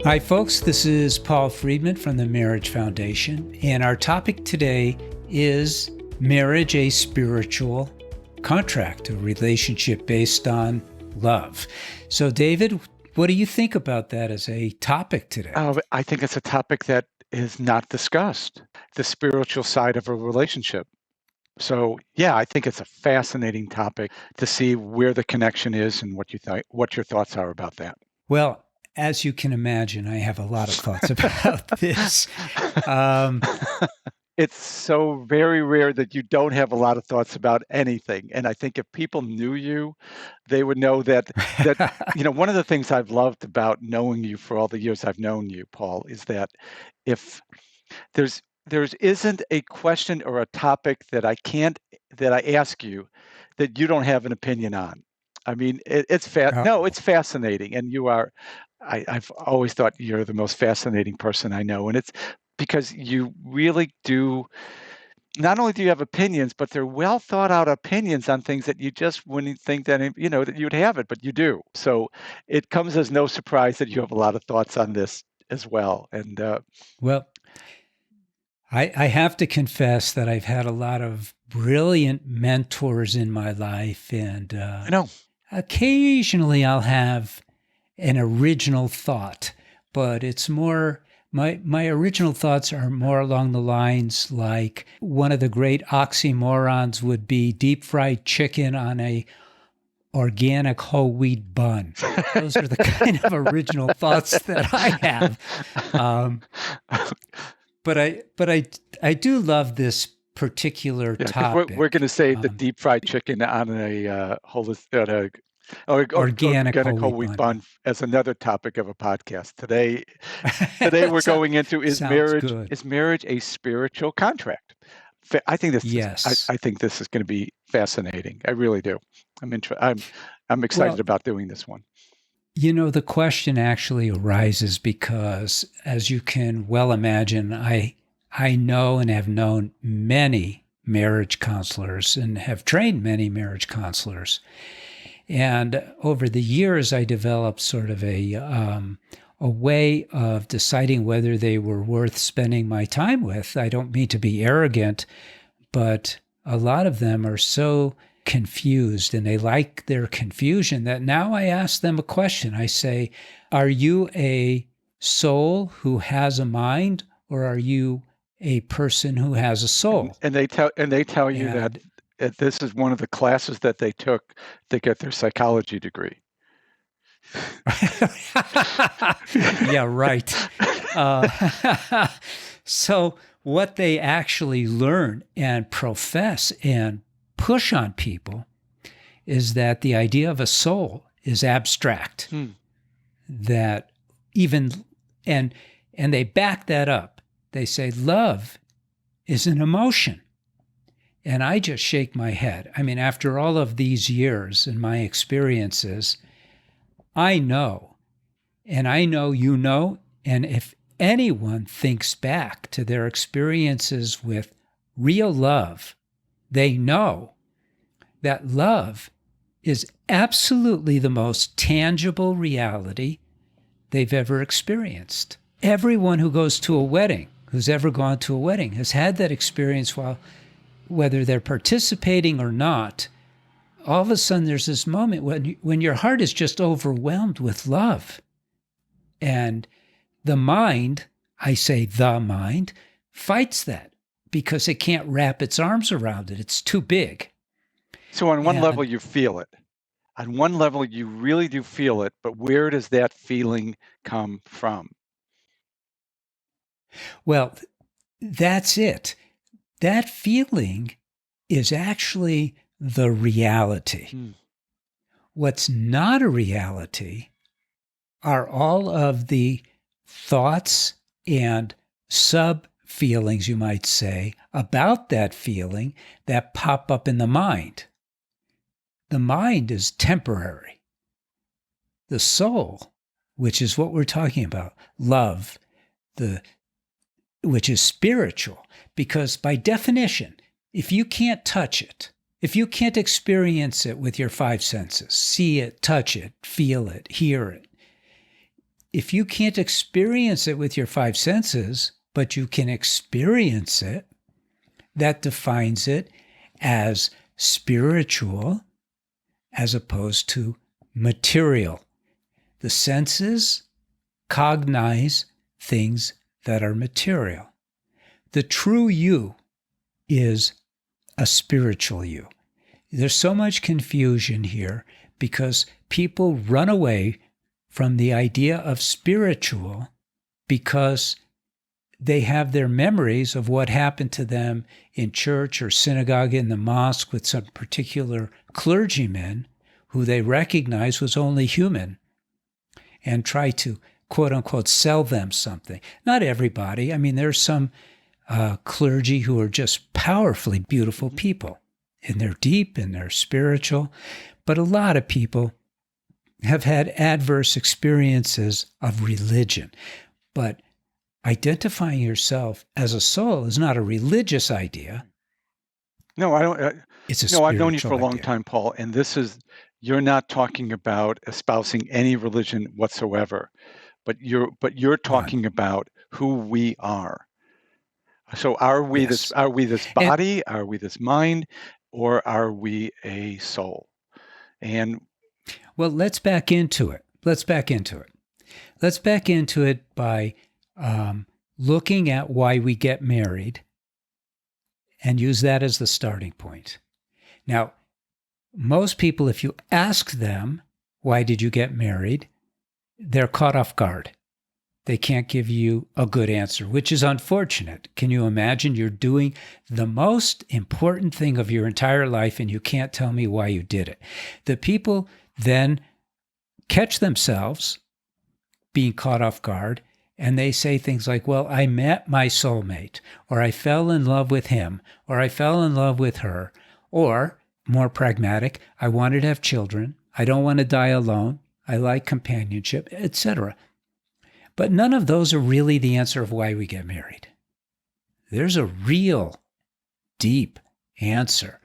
Hi, folks. This is Paul Friedman from the Marriage Foundation, and our topic today is marriage a spiritual contract, a relationship based on love. So, David, what do you think about that as a topic today? I think it's a topic that is not discussed, the spiritual side of a relationship. So, yeah, I think it's a fascinating topic to see where the connection is and what your thoughts are about that. Well, as you can imagine, I have a lot of thoughts about this. Um, It's so very rare that you don't have a lot of thoughts about anything. And I think if people knew you, they would know that one of the things I've loved about knowing you for all the years I've known you, Paul, is that if there isn't a question or a topic that I ask you that you don't have an opinion on. I mean, oh, it's fascinating, and I've always thought you're the most fascinating person I know, and it's because you really do. Not only do you have opinions, but they're well thought out opinions on things that you just wouldn't think that you'd have it, but you do. So it comes as no surprise that you have a lot of thoughts on this as well. And well, I have to confess that I've had a lot of brilliant mentors in my life, and I know. occasionally I'll have an original thought, but it's more my original thoughts are more along the lines like one of the great oxymorons would be deep fried chicken on a organic whole wheat bun. Those are the kind of original thoughts that I have. Um, but I do love this particular Yeah, because we're topic. going to save the deep fried chicken on a Organic organic whole whole wheat wheat bun. bun as another topic of a podcast today. Today we're So, going into sounds good. is marriage a spiritual contract? Yes. I think this is going to be fascinating. I really do. I'm excited Well, about doing this one. the question actually arises because, as you can well imagine, I know and have known many marriage counselors and have trained many marriage counselors. And over the years, I developed sort of a way of deciding whether they were worth spending my time with. I don't mean to be arrogant, but a lot of them are so confused and they like their confusion that now I ask them a question. I say, are you a soul who has a mind, or are you a person who has a soul? And they tell you that And this is one of the classes that they took to get their psychology degree. yeah, right. So, what they actually learn and profess and push on people is that the idea of a soul is abstract. Hmm. That even and and they back that up. They say love is an emotion. And I just shake my head. I mean, after all of these years and my experiences, I know, and I know you know, and if anyone thinks back to their experiences with real love, they know that love is absolutely the most tangible reality they've ever experienced. Everyone who goes to a wedding, who's ever gone to a wedding, has had that experience whether they're participating or not. All of a sudden, there's this moment when your heart is just overwhelmed with love. And the mind, I say the mind, fights that because it can't wrap its arms around it. It's too big. So on one level, And you feel it. On one level, you really do feel it, but where does that feeling come from? well, that's it. That feeling is actually the reality. Hmm. What's not a reality are all of the thoughts and sub feelings, you might say, about that feeling that pop up in the mind. The mind is temporary. The soul, which is what we're talking about, love, which is spiritual, because by definition, if you can't touch it, if you can't experience it with your five senses, see it, touch it, feel it, hear it, if you can't experience it with your five senses, but you can experience it, that defines it as spiritual as opposed to material. The senses cognize things that are material. The true you is a spiritual you. There's so much confusion here because people run away from the idea of spiritual because they have their memories of what happened to them in church or synagogue, in the mosque with some particular clergyman who they recognize was only human, and try to, quote unquote, sell them something. Not everybody. I mean, there's some clergy who are just powerfully beautiful people, and they're deep and they're spiritual. But a lot of people have had adverse experiences of religion. But identifying yourself as a soul is not a religious idea. No, I don't. It's a spiritual I've known you for a long idea. time, Paul, and you're not talking about espousing any religion whatsoever, but you're talking about who we are. So are we Yes. this body? Are we this mind? Or are we a soul? And Well, let's back into it. Let's back into it by looking at why we get married and use that as the starting point. Now, most people, if you ask them, why did you get married? They're caught off guard. They can't give you a good answer, which is unfortunate. Can you imagine you're doing the most important thing of your entire life and you can't tell me why you did it? The people then catch themselves being caught off guard and they say things like, well, I met my soulmate, or I fell in love with him, or I fell in love with her, or more pragmatic, I wanted to have children, I don't want to die alone, I like companionship, etc. But none of those are really the answer of why we get married. There's a real deep answer.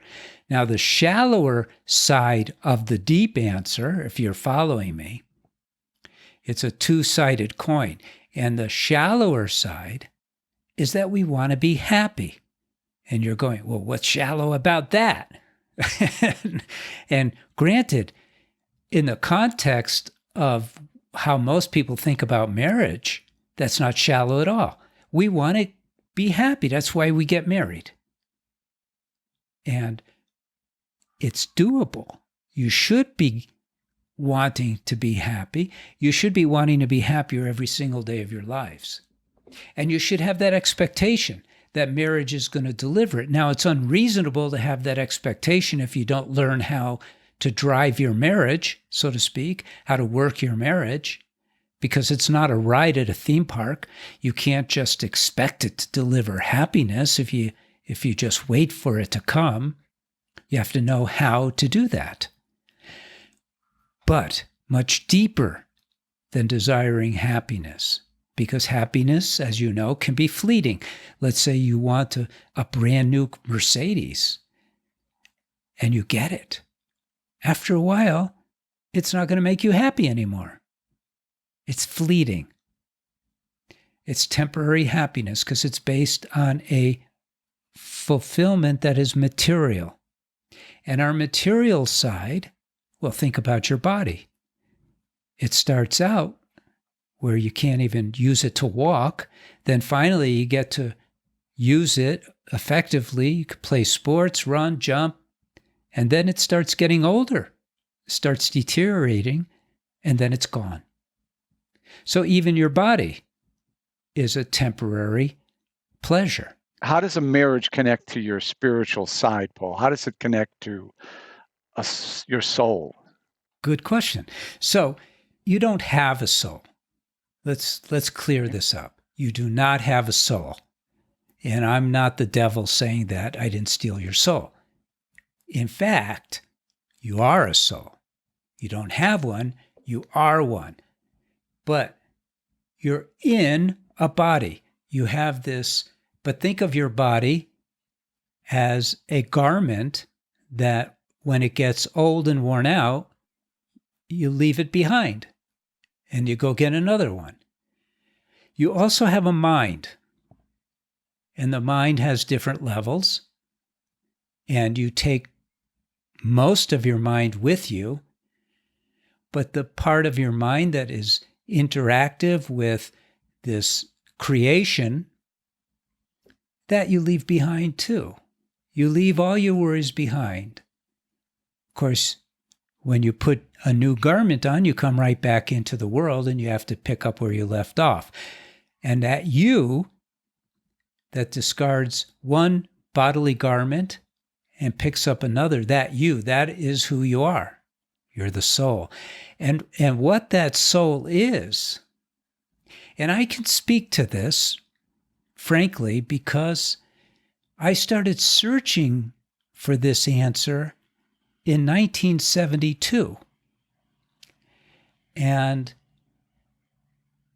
Now, the shallower side of the deep answer, if you're following me, it's a two-sided coin. And the shallower side is that we want to be happy. And you're going, well, what's shallow about that? And granted, in the context of how most people think about marriage, that's not shallow at all. We want to be happy. That's why we get married. And it's doable. You should be wanting to be happy. You should be wanting to be happier every single day of your lives. And you should have that expectation that marriage is going to deliver it. Now, it's unreasonable to have that expectation if you don't learn how to drive your marriage, so to speak, how to work your marriage, because it's not a ride at a theme park. You can't just expect it to deliver happiness if you just wait for it to come. You have to know how to do that. But much deeper than desiring happiness, because happiness, as you know, can be fleeting. Let's say you want a brand new Mercedes and you get it. After a while, it's not going to make you happy anymore. It's fleeting. It's temporary happiness because it's based on a fulfillment that is material. And our material side, well, think about your body. It starts out where you can't even use it to walk. Then finally you get to use it effectively. You could play sports, run, jump, and then it starts getting older, starts deteriorating, and then it's gone. So even your body is a temporary pleasure. how does a marriage connect to your spiritual side, Paul? How does it connect to your soul? Good question. So you don't have a soul. Let's clear this up. You do not have a soul. And I'm not the devil saying that. I didn't steal your soul. In fact, you are a soul. You don't have one, you are one. But you're in a body. You have this, but think of your body as a garment that when it gets old and worn out, you leave it behind. and you go get another one. You also have a mind, and the mind has different levels, and you take most of your mind with you, but the part of your mind that is interactive with this creation, that you leave behind too. You leave all your worries behind. Of course, when you put a new garment on, you come right back into the world and you have to pick up where you left off. And that you that discards one bodily garment and picks up another, that is who you are. You're the soul. And what that soul is, and I can speak to this, frankly, because I started searching for this answer in 1972. And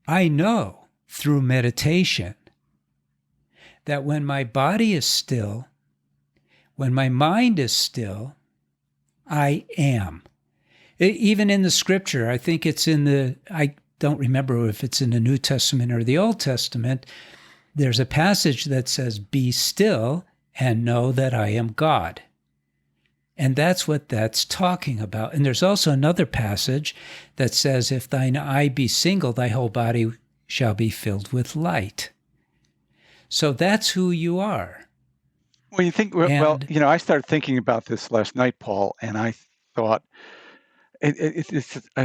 I know through meditation that when my body is still, when my mind is still, I am. Even in the scripture, I think it's I don't remember if it's in the New Testament or the Old Testament, there's a passage that says, "Be still and know that I am God." And that's what that's talking about. And there's also another passage that says, "If thine eye be single, thy whole body shall be filled with light." So that's who you are. Well, you think, well, I started thinking about this last night, Paul, and I thought,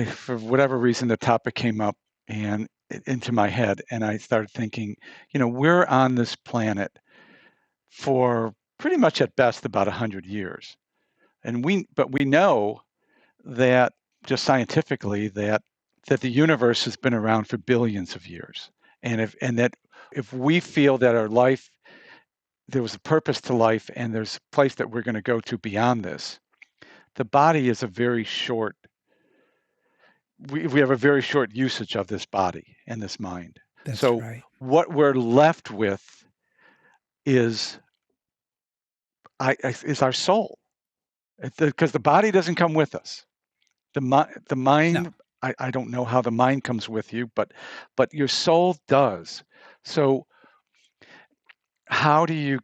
for whatever reason, the topic came up and into my head, and I started thinking, we're on this planet for pretty much at best about 100 years. But we know that just scientifically that the universe has been around for billions of years. And if we feel that our life, there was a purpose to life and there's a place that we're going to go to beyond this, the body is a very short, we have a very short usage of this body and this mind. That's so right. What we're left with is our soul, because the body doesn't come with us. The mind, No. I don't know how the mind comes with you, but your soul does. So how do you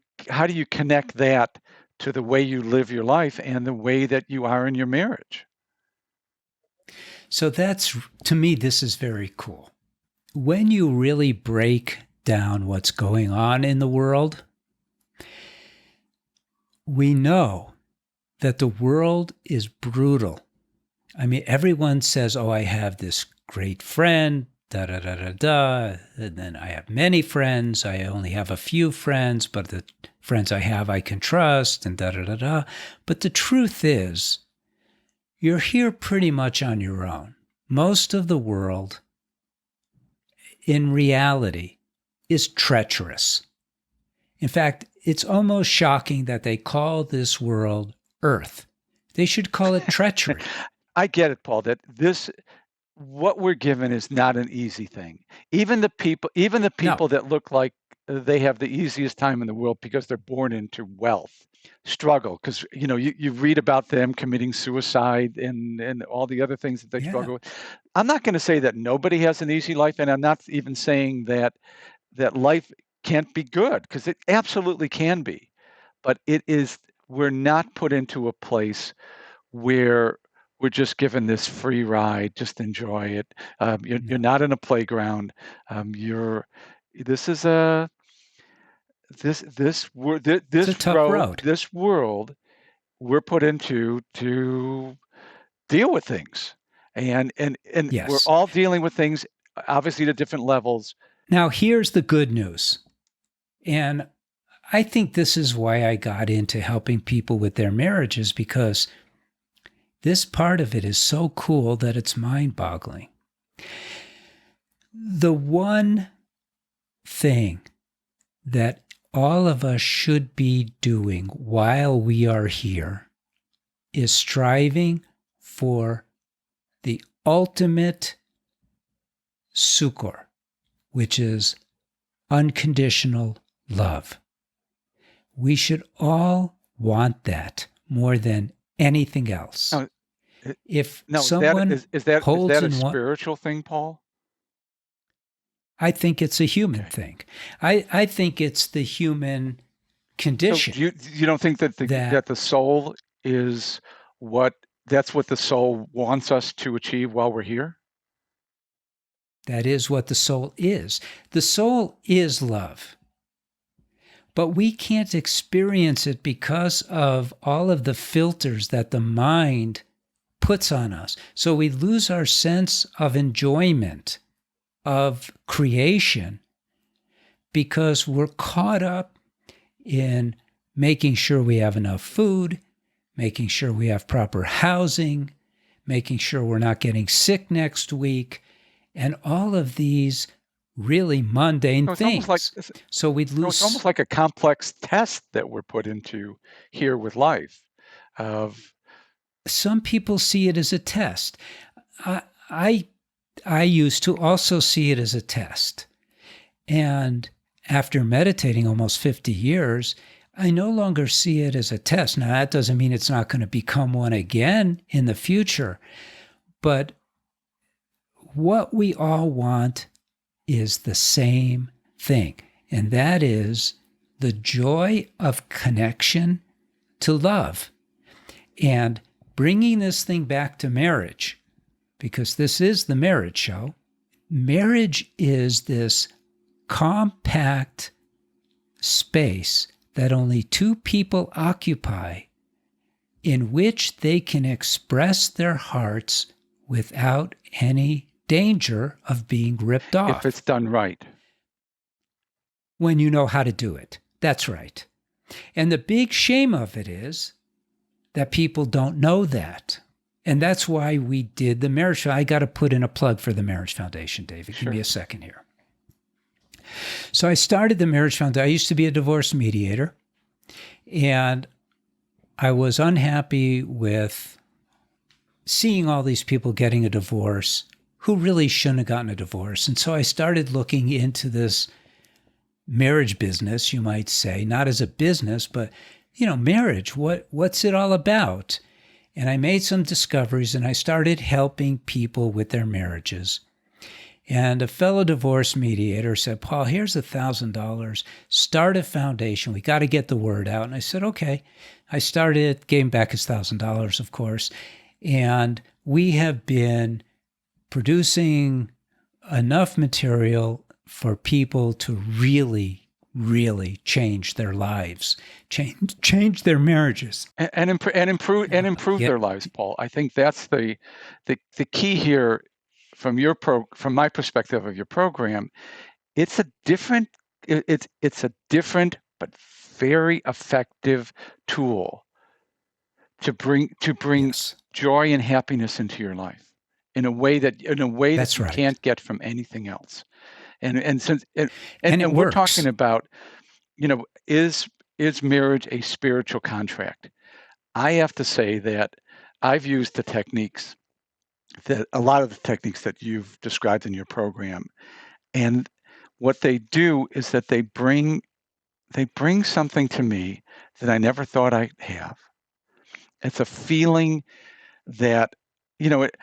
connect that to the way you live your life and the way that you are in your marriage? So to me, this is very cool. When you really break down what's going on in the world, we know that the world is brutal. I mean, everyone says, "Oh, I have this great friend, da da da da da," and then I have many friends. I only have a few friends, but the friends I have I can trust, and da da da da. But the truth is, you're here pretty much on your own. Most of the world, in reality, is treacherous. In fact, it's almost shocking that they call this world Earth. They should call it treachery. I get it, Paul, that what we're given is not an easy thing. Even the people No. that look like they have the easiest time in the world because they're born into wealth struggle, because you read about them committing suicide and all the other things that they struggle with. I'm not going to say that nobody has an easy life, and I'm not even saying that life can't be good, because it absolutely can be. But we're not put into a place where we're just given this free ride, just enjoy it. You're not in a playground. This is a this It's a tough road. This world we're put into to deal with things, and Yes. we're all dealing with things, obviously, to different levels. Now, here's the good news. And I think this is why I got into helping people with their marriages, because this part of it is so cool that it's mind-boggling. The one thing that all of us should be doing while we are here is striving for the ultimate succor, which is unconditional love. We should all want that more than anything else. If Now, someone is holds that a in one, spiritual thing, Paul? I think it's a human Okay. thing. I think it's the human So condition you don't think that that the soul is what that's what the soul wants us to achieve while we're here? that is what the soul is. The soul is love, but we can't experience it because of all of the filters that the mind puts on us. So we lose our sense of enjoyment of creation because we're caught up in making sure we have enough food, making sure we have proper housing, making sure we're not getting sick next week, and all of these really mundane So it's almost like things. So we so it's almost lose. like a complex test that we're put into here with life of Some people see it as a test. I, I, I used to also see it as a test. And after meditating almost 50 years, I no longer see it as a test. Now, that doesn't mean it's not going to become one again in the future, but what we all want is the same thing, and that is the joy of connection to love. And bringing this thing back to marriage, because this is the marriage show, marriage is this compact space that only two people occupy in which they can express their hearts without any danger of being ripped if it's off done right. when you know how to do it. That's right. And the big shame of it is that people don't know that. And that's why we did the marriage. I got to put in a plug for the Marriage Foundation, David. Give Sure. me a second here. So I started the Marriage Foundation. I used to be a divorce mediator, and I was unhappy with seeing all these people getting a divorce who really shouldn't have gotten a divorce. And so I started looking into this marriage business, you might say, not as a business, but marriage, what's it all about? And I made some discoveries, and I started helping people with their marriages. And a fellow divorce mediator said, Paul, here's $1,000. Start a foundation. We got to get the word out. And I said, okay. I started, gave him back his $1,000, of course. And we have been producing enough material for people to really, really change their lives, change their marriages, And improve yeah, their lives, Paul. I think that's the key here from my perspective of your program. It's a different it's a different but very effective tool to bring yes, joy and happiness into your life in a way that that's you right. can't get from anything else. And since And it we're talking works. about, is marriage a spiritual contract? I have to say that I've used the techniques that a lot of the techniques that you've described in your program, and what they do is that they bring something to me that I never thought I'd have. It's a feeling that, you know, it,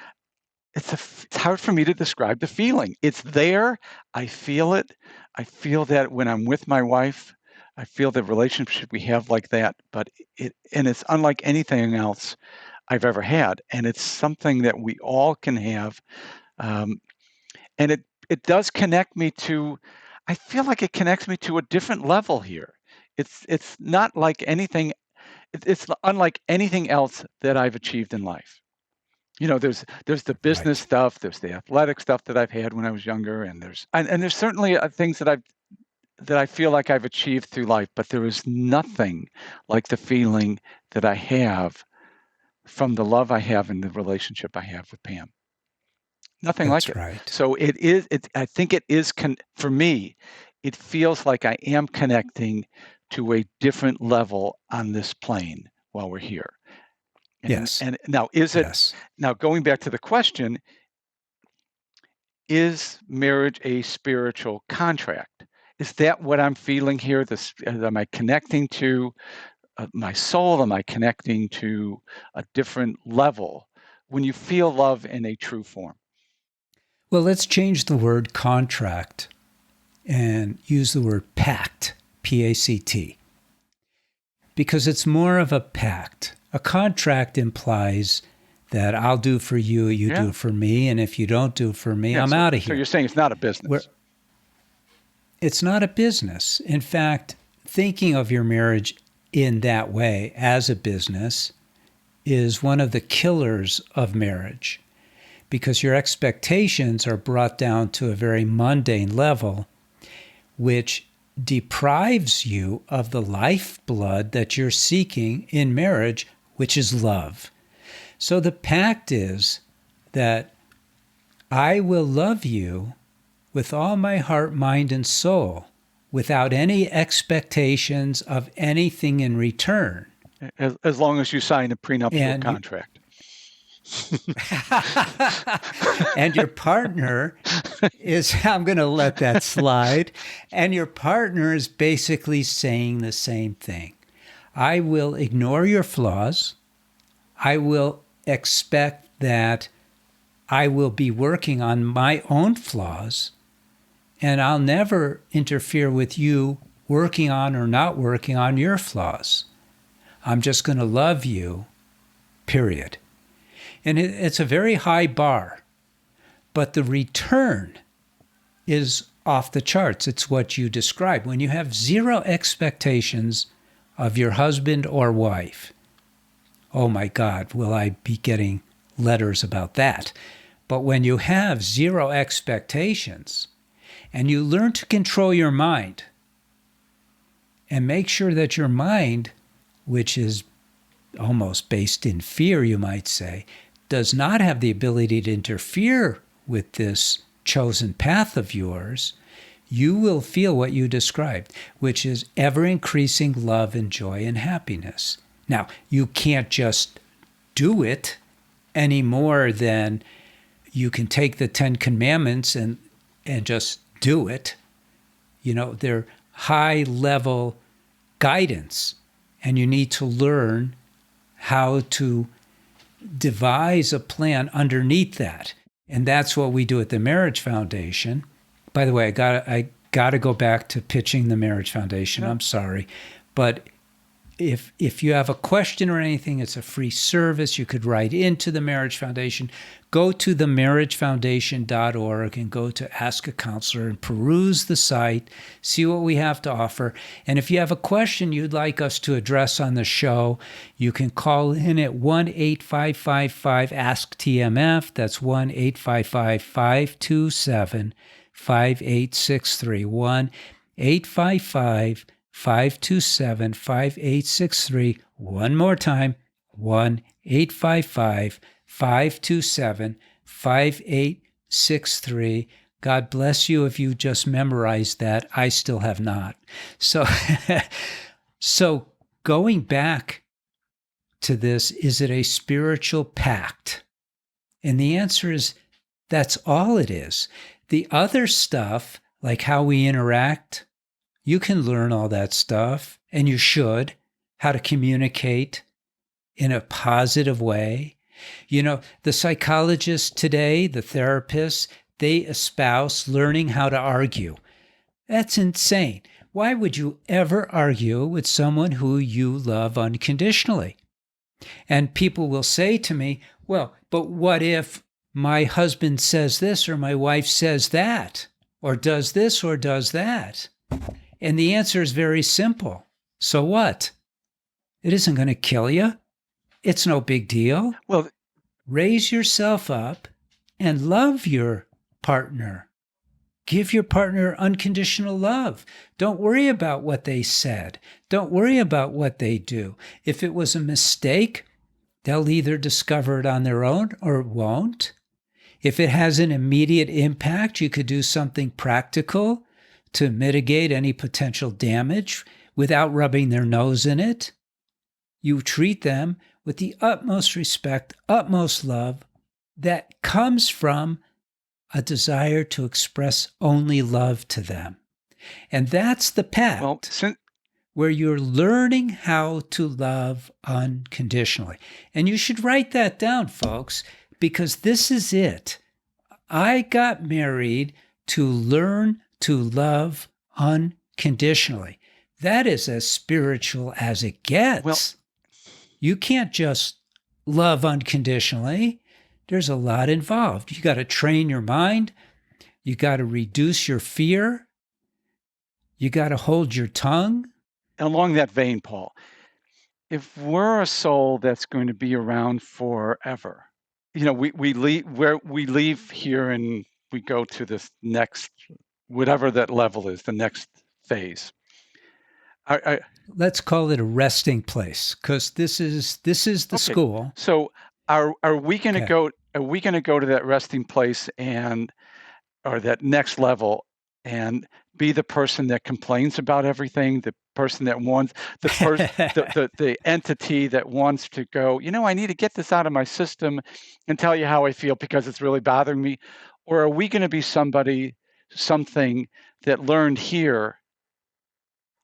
it's hard for me to describe the feeling. It's there. I feel it. I feel that when I'm with my wife, I feel the relationship we have like that. But it's unlike anything else I've ever had, and it's something that we all can have. Um, and it does connect me to. I feel like it connects me to a different level here. It's not like anything. It's unlike anything else that I've achieved in life. There's the business Right. stuff, there's the athletic stuff that I've had when I was younger, and there's certainly things that I feel like I've achieved through life, but there is nothing like the feeling that I have from the love I have in the relationship I have with Pam. Nothing like That's it. right. So I think it is for me, it feels like I am connecting to a different level on this plane while we're here. Yes. And Yes. now going back to the question, is marriage a spiritual contract? Is that what I'm feeling here? Am I connecting to my soul? Am I connecting to a different level when you feel love in a true form? Well, let's change the word contract and use the word pact, P-A-C-T, because it's more of a pact. A contract implies that I'll do for you, you do for me, and if you don't do for me, I'm out of here. So you're saying it's not a business. It's not a business. In fact, thinking of your marriage in that way as a business is one of the killers of marriage, because your expectations are brought down to a very mundane level, which deprives you of the lifeblood that you're seeking in marriage, which is love. So the pact is that I will love you with all my heart, mind, and soul, without any expectations of anything in return. As long as you sign a prenuptial contract. And your partner is, I'm going to let that slide, and your partner is basically saying the same thing. I will ignore your flaws. I will expect that I will be working on my own flaws, and I'll never interfere with you working on or not working on your flaws. I'm just going to love you, period. And it's a very high bar, but the return is off the charts. It's what you described. When you have zero expectations of your husband or wife, oh my God, will I be getting letters about that? But when you have zero expectations and you learn to control your mind and make sure that your mind, which is almost based in fear, you might say, does not have the ability to interfere with this chosen path of yours, you will feel what you described, which is ever-increasing love and joy and happiness. Now, you can't just do it any more than you can take the 10 Commandments and just do it. You know, they're high-level guidance, and you need to learn how to devise a plan underneath that. And that's what we do at the Marriage Foundation. By the way, I gotta go back to pitching the Marriage Foundation. I'm sorry. But if you have a question or anything, it's a free service. You could write into the Marriage Foundation. Go to themarriagefoundation.org and go to Ask a Counselor and peruse the site, see what we have to offer. And if you have a question you'd like us to address on the show, you can call in at 1-855-ASK-TMF. That's 1-855-527-5863. 1-855-527-5863. One more time, 1-855-527-5863. God bless you if you just memorized that. I still have not. So going back to this, is it a spiritual pact? And the answer is that's all it is. The other stuff, like how we interact, you can learn all that stuff, and you should, how to communicate in a positive way. You know, the psychologists today, the therapists, they espouse learning how to argue. That's insane. Why would you ever argue with someone who you love unconditionally? And people will say to me, well, but what if my husband says this or my wife says that, or does this or does that? And the answer is very simple. So what? It isn't going to kill you. It's no big deal. Well, raise yourself up and love your partner. Give your partner unconditional love. Don't worry about what they said. Don't worry about what they do. If it was a mistake, they'll either discover it on their own or it won't. If it has an immediate impact, you could do something practical to mitigate any potential damage without rubbing their nose in it. You treat them with the utmost respect, utmost love that comes from a desire to express only love to them. And that's the pact. Well, where you're learning how to love unconditionally. And you should write that down, folks, because this is it. I got married to learn to love unconditionally. That is as spiritual as it gets. Well, you can't just love unconditionally. There's a lot involved. You got to train your mind. You got to reduce your fear. You got to hold your tongue. along that vein, Paul, if we're a soul that's going to be around forever, we leave here and we go to this next, whatever that level is, the next phase. Let's call it a resting place, because this is the school. So are we going to go? Are we going to go to that resting place or that next level and be the person that complains about everything, the person that wants the entity that wants to go, I need to get this out of my system and tell you how I feel because it's really bothering me? Or are we going to be something that learned here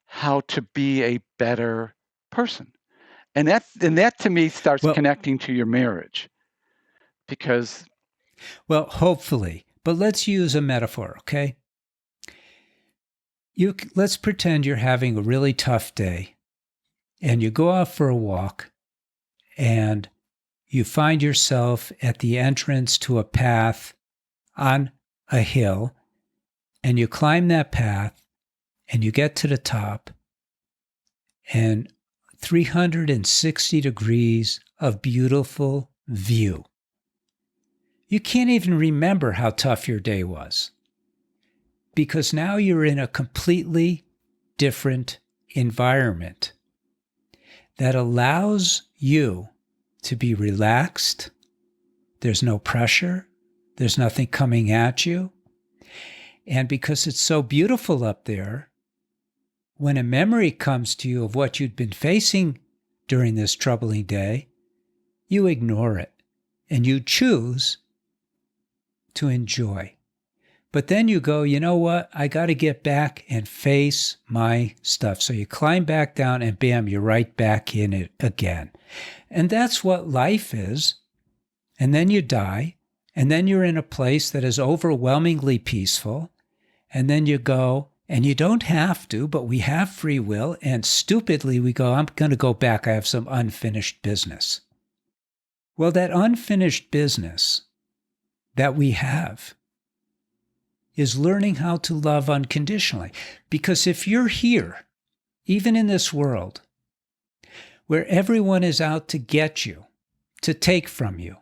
how to be a better person? And that to me starts connecting to your marriage, because hopefully, but let's use a metaphor, okay? Let's pretend you're having a really tough day and you go out for a walk and you find yourself at the entrance to a path on a hill, and you climb that path and you get to the top, and 360 degrees of beautiful view. You can't even remember how tough your day was, because now you're in a completely different environment that allows you to be relaxed. There's no pressure. There's nothing coming at you. And because it's so beautiful up there, when a memory comes to you of what you'd been facing during this troubling day, you ignore it and you choose to enjoy. But then you go, you know what? I got to get back and face my stuff. So you climb back down and bam, you're right back in it again. And that's what life is. And then you die. And then you're in a place that is overwhelmingly peaceful. And then you go, and you don't have to, but we have free will. And stupidly we go, I'm going to go back. I have some unfinished business. Well, that unfinished business that we have is learning how to love unconditionally. Because if you're here, even in this world, where everyone is out to get you, to take from you,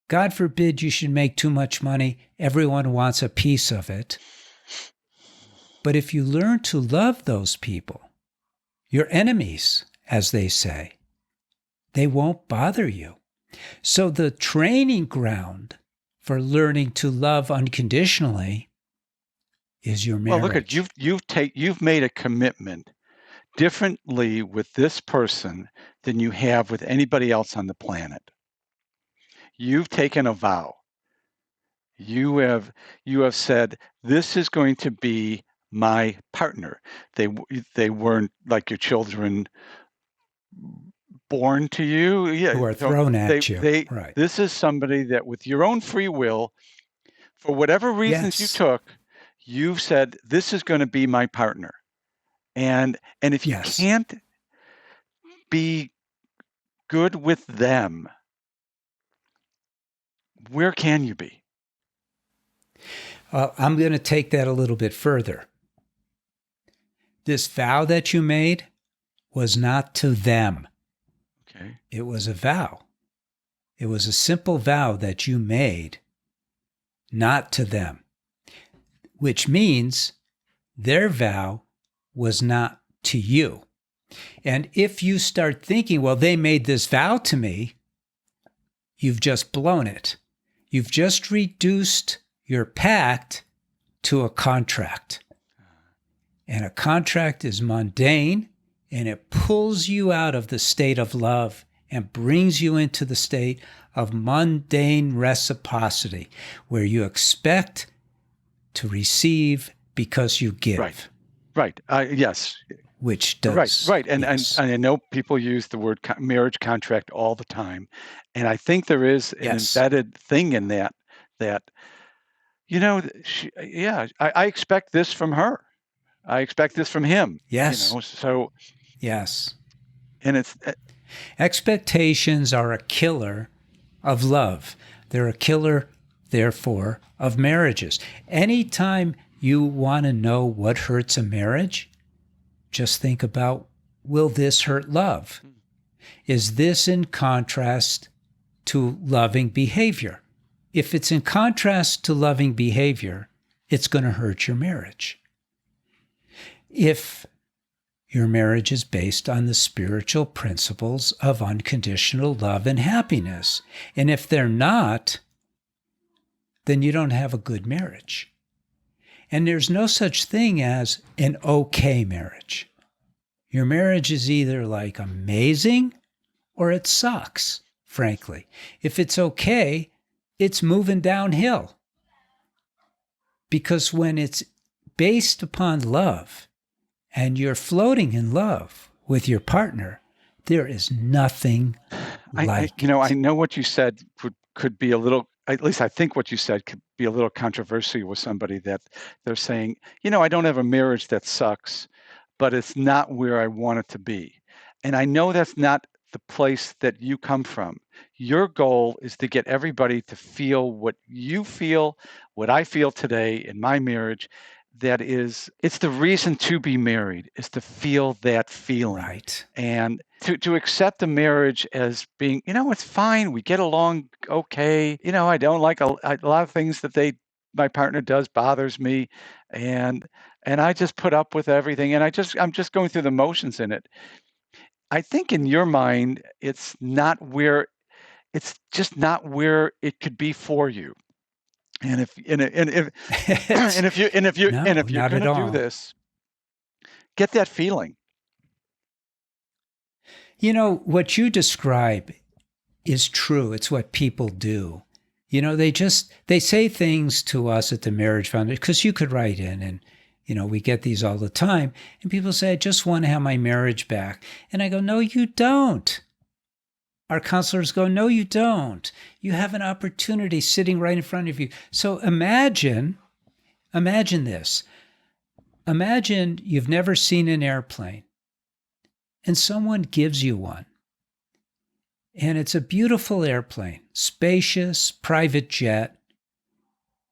God forbid you should make too much money, everyone wants a piece of it. But if you learn to love those people, your enemies, as they say, they won't bother you. So the training ground for learning to love unconditionally is your marriage. Well, look at you've made a commitment differently with this person than you have with anybody else on the planet. You've taken a vow. You have said, this is going to be my partner. They weren't like your children born to you. Yeah, who are thrown at you. Right. This is somebody that with your own free will, for whatever reasons you took, you've said, this is going to be my partner. And if you can't be good with them, where can you be? I'm going to take that a little bit further. This vow that you made was not to them. Okay. It was a vow. It was a simple vow that you made, not to them, which means their vow was not to you. And if you start thinking, well, they made this vow to me, you've just blown it. You've just reduced your pact to a contract. And a contract is mundane, and it pulls you out of the state of love and brings you into the state of mundane reciprocity, where you expect to receive because you give. Right. Yes. which Right, does. right. And Yes. I know people use the word marriage contract all the time. And I think there is an Yes. embedded thing in that, I expect this from her. I expect this from him, Yes. so, Yes. and it's, Expectations are a killer of love. They're a killer, therefore, of marriages. Anytime you want to know what hurts a marriage, just think about, will this hurt love? Is this in contrast to loving behavior? If it's in contrast to loving behavior, it's going to hurt your marriage. If your marriage is based on the spiritual principles of unconditional love and happiness, and if they're not, then you don't have a good marriage. And there's no such thing as an okay marriage. Your marriage is either like amazing or it sucks, frankly. If it's okay, it's moving downhill. Because when it's based upon love and you're floating in love with your partner, there is nothing like I it. know what you said could be a little, at least I think what you said could be a little controversial with somebody that they're saying, I don't have a marriage that sucks, but it's not where I want it to be. And I know that's not the place that you come from. Your goal is to get everybody to feel what you feel, what I feel today in my marriage. It's the reason to be married, is to feel that feeling. Right. And to accept a marriage as being, it's fine. We get along okay. I don't like a lot of things that my partner does bothers me. And I just put up with everything. And I'm just going through the motions in it. I think in your mind, it's just not where it could be for you. And if It's, and no, if you're not going at to do all. this, get that feeling. What you describe is true. It's what people do. They say things to us at the Marriage Foundation, because you could write in and, we get these all the time. And people say, I just want to have my marriage back. And I go, no, you don't. Our counselors go, no, you don't. You have an opportunity sitting right in front of you. So imagine this. Imagine you've never seen an airplane and someone gives you one. And it's a beautiful airplane, spacious, private jet,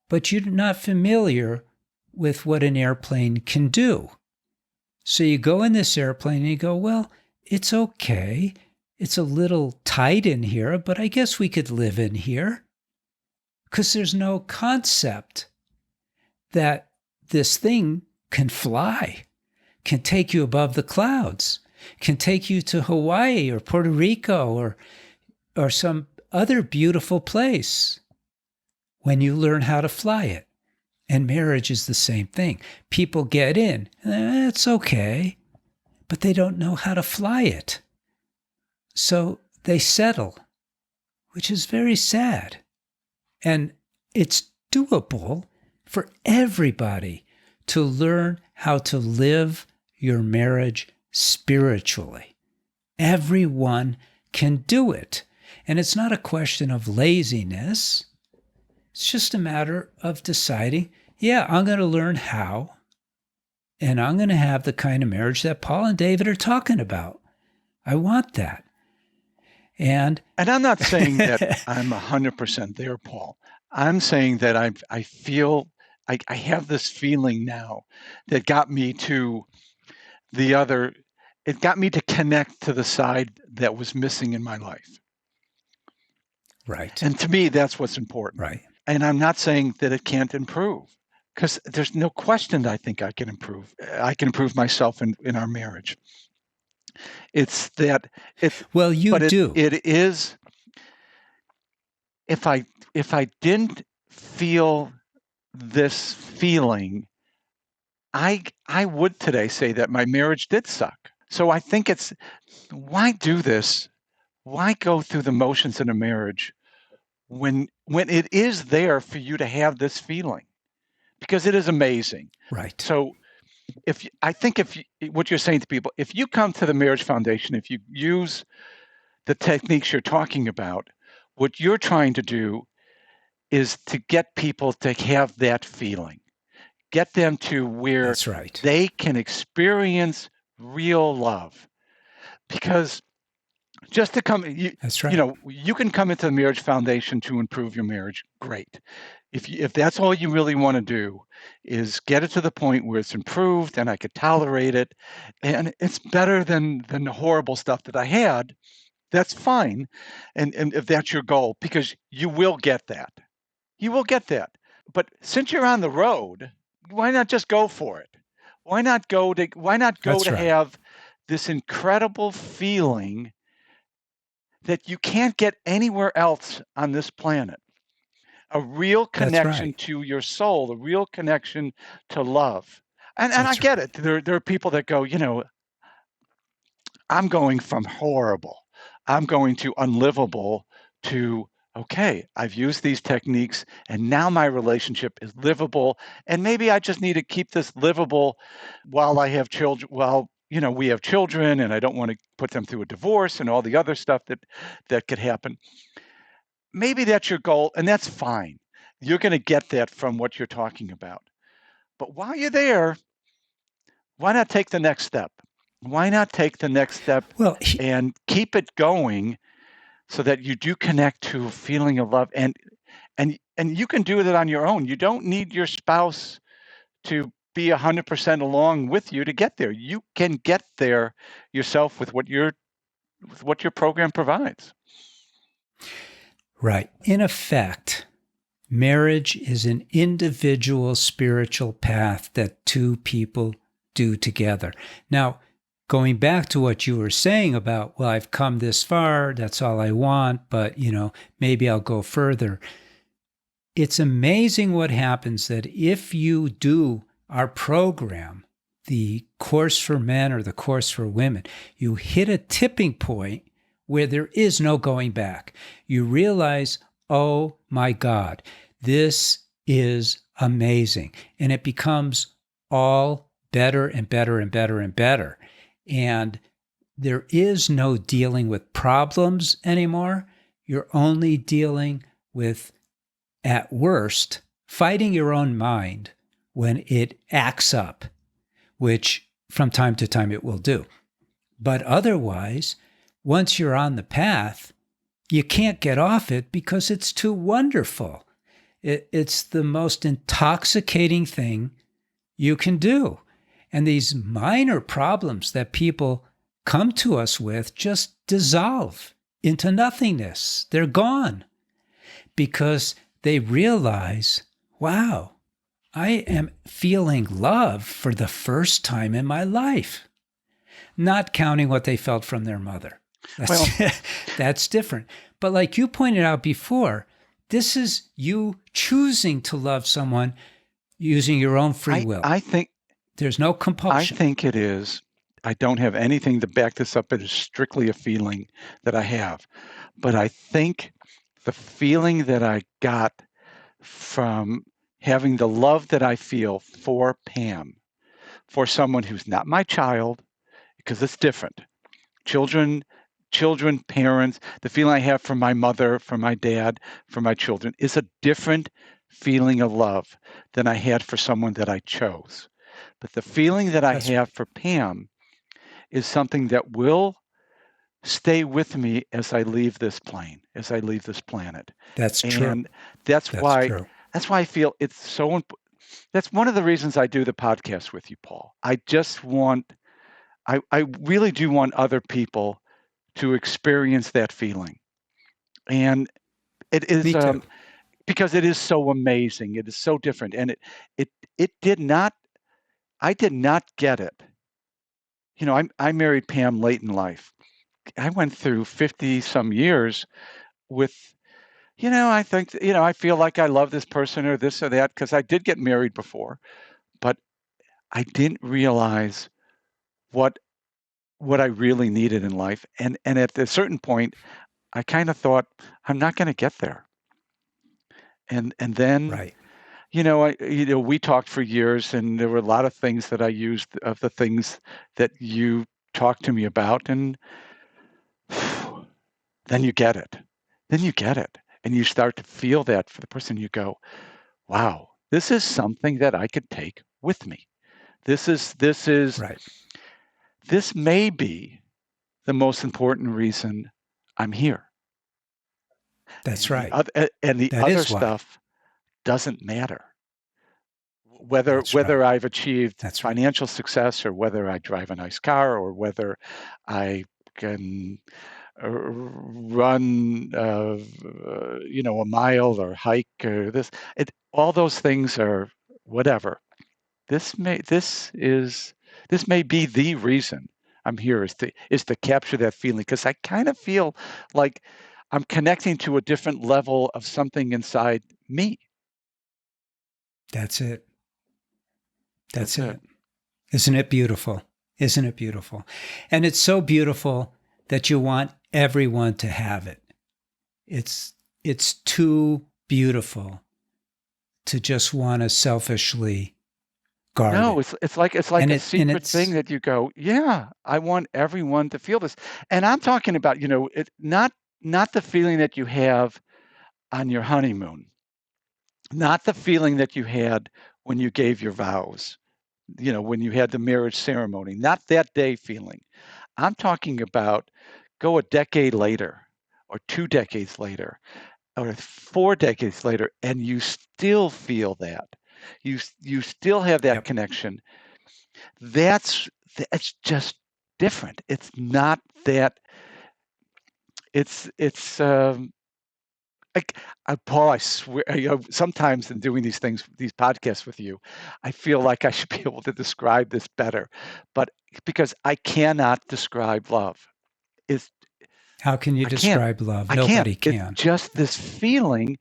but you're not familiar with what an airplane can do. So you go in this airplane and you go, well, it's okay. It's a little tight in here, but I guess we could live in here. Because there's no concept that this thing can fly, can take you above the clouds, can take you to Hawaii or Puerto Rico or some other beautiful place when you learn how to fly it. And marriage is the same thing. People get in, it's okay, but they don't know how to fly it. So they settle, which is very sad. And it's doable for everybody to learn how to live your marriage spiritually. Everyone can do it. And it's not a question of laziness. It's just a matter of deciding, I'm going to learn how, and I'm going to have the kind of marriage that Paul and David are talking about. I want that. And I'm not saying that I'm 100% there, Paul. I'm saying that I feel I have this feeling now that got me to it got me to connect to the side that was missing in my life. right, And to me, that's what's important. right. And I'm not saying that it can't improve, because there's no question that I think I can improve. I can improve myself in our marriage. It's that it's Well, you but do. it is, if I didn't feel this feeling, I would today say that my marriage did suck. So I think it's, why do this? Why go through the motions in a marriage when it is there for you to have this feeling? Because it is amazing. Right. So what you're saying to people, if you come to the Marriage Foundation, if you use the techniques you're talking about, what you're trying to do is to get people to have that feeling, get them to where That's right. they can experience real love. Because just to come, That's right. you can come into the Marriage Foundation to improve your marriage. Great. If that's all you really want to do is get it to the point where it's improved and I could tolerate it, and it's better than the horrible stuff that I had, that's fine. And if that's your goal, because you will get that. You will get that. But since you're on the road, why not just go for it? Why not go That's to right. have this incredible feeling that you can't get anywhere else on this planet? A real That's connection right. to your soul, a real connection to love. And I That's get right. it. There are people that go, I'm going from horrible, I'm going to unlivable to, okay, I've used these techniques and now my relationship is livable. And maybe I just need to keep this livable while I have children, while we have children, and I don't want to put them through a divorce and all the other stuff that could happen. Maybe that's your goal, and that's fine. You're going to get that from what you're talking about. But while you're there, why not take the next step? Why not take the next step Well, and keep it going so that you do connect to a feeling of love, and you can do that on your own. You don't need your spouse to be 100% along with you to get there. You can get there yourself with what your program provides. right. In effect, marriage is an individual spiritual path that two people do together. Now, going back to what you were saying about, well, I've come this far, that's all I want, but, maybe I'll go further. It's amazing what happens that if you do our program, the course for men or the course for women, you hit a tipping point where there is no going back. You realize, oh my God, this is amazing. And it becomes all better and better and better and better. And there is no dealing with problems anymore. You're only dealing with, at worst, fighting your own mind when it acts up, which from time to time it will do. But otherwise, once you're on the path, you can't get off it because it's too wonderful. It's the most intoxicating thing you can do. And these minor problems that people come to us with just dissolve into nothingness. They're gone because they realize, wow, I am feeling love for the first time in my life, not counting what they felt from their mother. Well, That's different. But like you pointed out before, this is you choosing to love someone using your own free will. I think There's no I compulsion. think it is. I don't have anything to back this up. It is strictly a feeling that I have. But I think the feeling that I got from having the love that I feel for Pam, for someone who's not my child, because it's different. Children, parents, the feeling I have for my mother, for my dad, for my children is a different feeling of love than I had for someone that I chose. But the feeling that I That's have right. for Pam is something that will stay with me as I leave this plane, as I leave this planet. That's true. And that's That's why true. I feel it's so that's one of the reasons I do the podcast with you, Paul. I really do want other people to experience that feeling. And it is Me too. because it is so amazing. It is so different. And it did not I did not get it. I married Pam late in life. I went through 50 some years with, I think, I feel like I love this person or this or that because I did get married before, but I didn't realize what I really needed in life. And at a certain point, I kind of thought, I'm not going to get there. And then Right. we talked for years, and there were a lot of things that I used of the things that you talked to me about, and then you get it. Then you get it, and you start to feel that for the person. You go, "Wow, this is something that I could take with me. This Right. may be the most important reason I'm here, That's and the right. other That is why. stuff doesn't matter." whether That's right. whether I've achieved That's right. financial success, or whether I drive a nice car, or whether I can run a mile, or hike, or all those things are whatever. This may be the reason I'm here, is to capture that feeling, because I kind of feel like I'm connecting to a different level of something inside me. That's it. That's That's it. it. Isn't it beautiful? Isn't it beautiful? And it's so beautiful that you want everyone to have it. It's too beautiful to just want to selfishly guard No, it. it's like And a and secret thing it's that you go, yeah, I want everyone to feel this. And I'm talking about, not the feeling that you have on your honeymoon, not the feeling that you had when you gave your vows, when you had the marriage ceremony, not that day feeling. I'm talking about, go a decade later, or 2 decades later, or 4 decades later, and you still feel that. You still have that yep, connection. That's just different. It's not that. It's like, Paul, I swear, sometimes in doing these podcasts with you, I feel like I should be able to describe this better, but because I cannot describe love. It's how can you I can't. describe love? I can't. Nobody It's can. just this feeling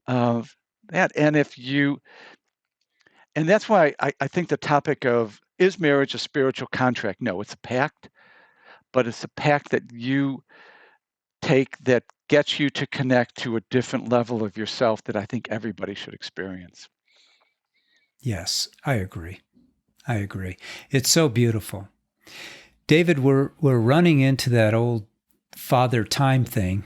of that. And that's why I think the topic of, is marriage a spiritual contract? No, it's a pact, but it's a pact that you take, that gets you to connect to a different level of yourself that I think everybody should experience. Yes, I agree. I agree. It's so beautiful. David, we're running into that old father time thing.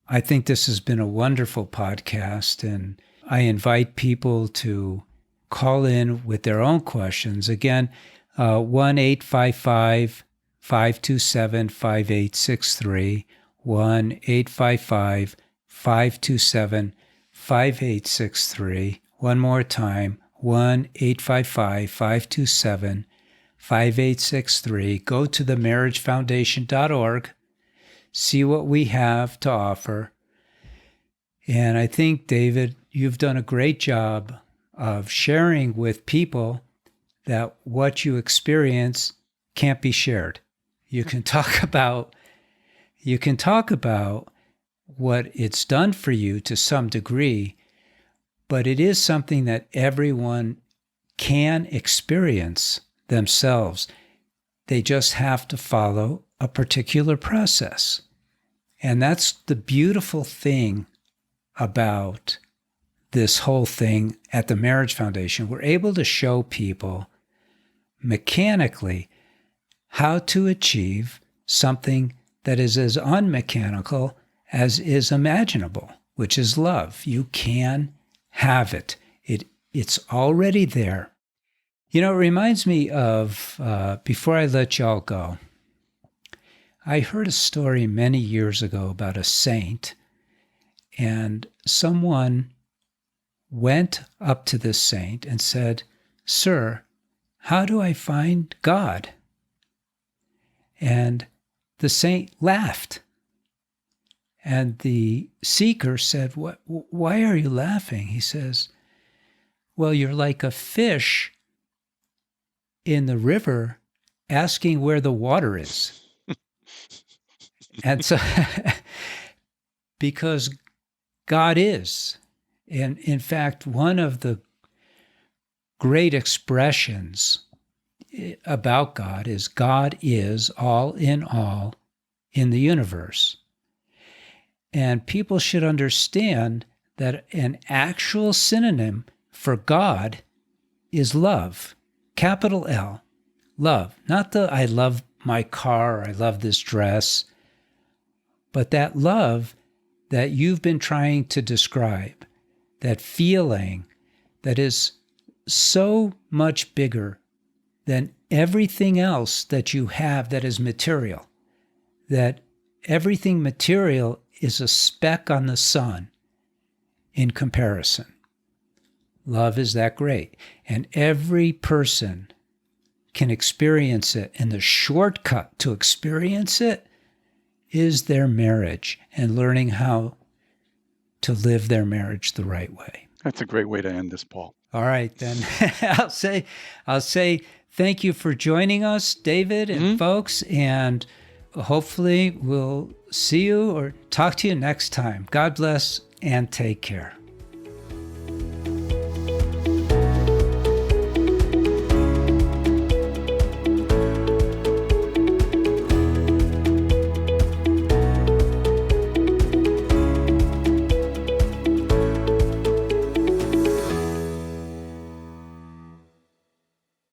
I think this has been a wonderful podcast, and I invite people to call in with their own questions. Again, 1 855 527 5863, 1 855 527 5863. One more time, 1 855 527 5863. Go to themarriagefoundation.org, see what we have to offer. And I think, David, you've done a great job of sharing with people that what you experience can't be shared. You can talk about what it's done for you to some degree, but it is something that everyone can experience themselves. They just have to follow a particular process. And that's the beautiful thing about this whole thing at the Marriage Foundation. We're able to show people mechanically how to achieve something that is as unmechanical as is imaginable, which is love. You can have it. It's already there. It reminds me of, before I let y'all go, I heard a story many years ago about a saint, and someone went up to this saint and said, "Sir, how do I find God?" And the saint laughed. And the seeker said, "Why are you laughing?" He says, "Well, you're like a fish in the river asking where the water is." And so, because God is. And in fact, one of the great expressions about God is all in the universe. And people should understand that an actual synonym for God is love, capital L, love. Not the I love my car, I love this dress, but that love that you've been trying to describe, that feeling that is so much bigger than everything else that you have that is material, that everything material is a speck on the sun in comparison. Love is that great. And every person can experience it. And the shortcut to experience it is their marriage and learning how to live their marriage the right way. That's a great way to end this, Paul. All right, then I'll say thank you for joining us, David and folks, and hopefully we'll see you or talk to you next time. God bless and take care.